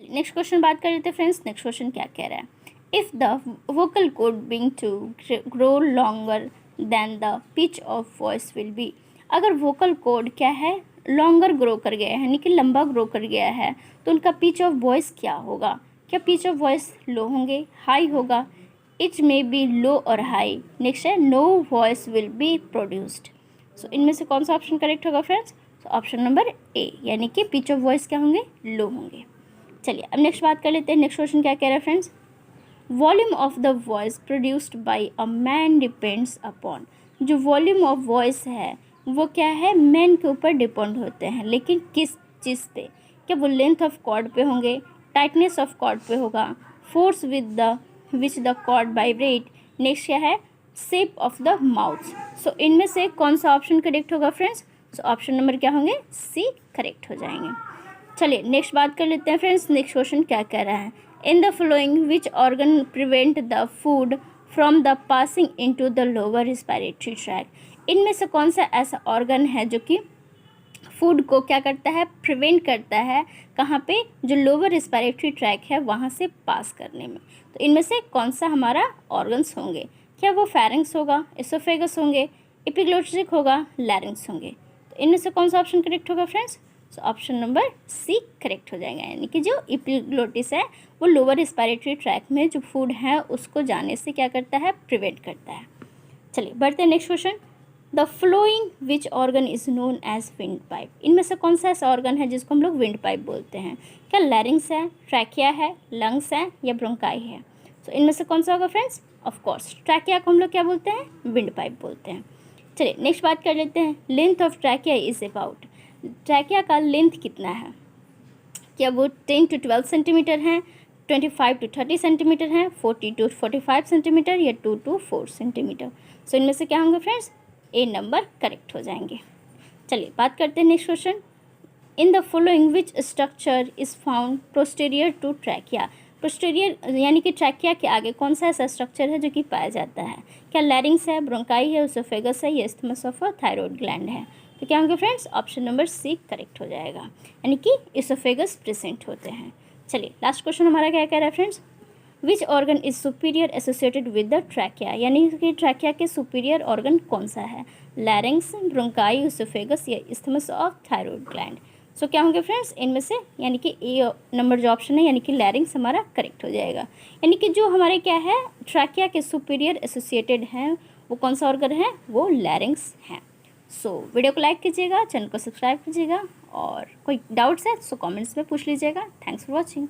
Next question बात कर लेते हैं फ्रेंड्स। नेक्स्ट क्वेश्चन क्या कह रहा है, if the vocal cord being to grow longer than the pitch of voice will be. अगर वोकल कोड क्या है, लॉन्गर ग्रो कर गया है, यानी कि लंबा ग्रो कर गया है, तो उनका पिच ऑफ वॉइस क्या होगा। क्या पिच ऑफ वॉइस लो होंगे, हाई होगा। इट मे बी लो और हाई। नेक्स्ट है no voice will be produced. So इनमें से कौन सा ऑप्शन करेक्ट होगा फ्रेंड्स। तो ऑप्शन नंबर ए, यानी कि पिच ऑफ वॉइस क्या होंगे, लो होंगे। चलिए अब नेक्स्ट बात कर लेते हैं। नेक्स्ट क्वेश्चन क्या कह रहा है friends, volume of the voice produced by a man depends upon. जो वॉल्यूम ऑफ वॉइस है वो क्या है, मैन के ऊपर डिपेंड होते हैं, लेकिन किस चीज़ पे। क्या वो लेंथ ऑफ कॉर्ड पे होंगे, टाइटनेस ऑफ कॉर्ड पे होगा, force with the which the cord vibrate. Next क्या है, shape of the mouth. So इनमें से कौन सा ऑप्शन करेक्ट होगा फ्रेंड्स। सो ऑप्शन नंबर क्या होंगे, सी करेक्ट हो जाएंगे। चलिए नेक्स्ट बात कर लेते हैं फ्रेंड्स। नेक्स्ट क्वेश्चन क्या कह रहा है, in the following which organ prevent the food from the passing into the lower respiratory track. इनमें से कौन सा ऐसा ऑर्गन है जो कि फूड को क्या करता है, प्रिवेंट करता है, कहाँ पे, जो लोअर रिस्पायरेटरी ट्रैक है वहाँ से पास करने में। तो इनमें से कौन सा हमारा ऑर्गन्स होंगे। क्या वो फेरिंग्स होगा, एसोफेगस होंगे, एपिग्लोटिस होगा, लैरिंग्स होंगे। तो इनमें से कौन सा ऑप्शन करेक्ट होगा friends. So option number C correct हो जाएगा, यानी कि जो एपिग्लोटिस है वो लोअर रिस्पायरेटरी ट्रैक में जो फूड है उसको जाने से क्या करता है, प्रिवेंट करता है। चलिए बढ़ते हैं next question, the following which organ is known as windpipe. इनमें से कौन सा ऐसा ऑर्गन है जिसको हम लोग विंड पाइप बोलते हैं। क्या लैरिंग्स है, ट्रैकिया है, लंग्स है, या ब्रोंकाई है। तो इनमें से कौन सा होगा फ्रेंड्स, ऑफ कोर्स ट्रैकिया को हम लोग क्या बोलते हैं, विंड पाइप बोलते हैं। चलिए नेक्स्ट बात कर लेते हैं, length of trachea is about. Trachea का लेंथ कितना है, क्या वो 10 to 12 सेंटीमीटर है, 25 to 30 सेंटीमीटर है, 40 to 45 सेंटीमीटर, या 2 to 4 सेंटीमीटर। सो इनमें से क्या होंगे फ्रेंड्स, ए नंबर करेक्ट हो जाएंगे। चलिए बात करते हैं next question, in the following which structure is found posterior to trachea. Posterior यानी कि ट्रैकिया के आगे कौन सा ऐसा स्ट्रक्चर है जो कि पाया जाता है। क्या लैरिंग्स है, ब्रोंकाई है, ओसोफेगस है, या इस्थमस ऑफ थायराइड ग्लैंड है। तो क्या होंगे friends, option number C correct हो जाएगा, यानी कि इसोफेगस प्रेजेंट होते हैं। चलिए लास्ट क्वेश्चन हमारा क्या कह रहा है friends, which organ is superior associated with the trachea. यानी कि ट्रैकिया के सुपीरियर ऑर्गन कौन सा है, लैरिंग्स, ब्रोंकाई, इसोफेगस, या इस्थमस ऑफ थायराइड ग्लैंड। सो क्या होंगे फ्रेंड्स इनमें से, यानी कि ए नंबर जो ऑप्शन है यानी कि लैरिंग्स हमारा करेक्ट हो जाएगा। यानी कि जो हमारे क्या है, ट्रैकिया के सुपीरियर एसोसिएटेड हैं वो कौन सा ऑर्गन है, वो लैरिंग्स हैं। सो वीडियो को लाइक कीजिएगा, चैनल को सब्सक्राइब कीजिएगा, और कोई डाउट्स है तो कमेंट्स में पूछ लीजिएगा। Thanks for watching.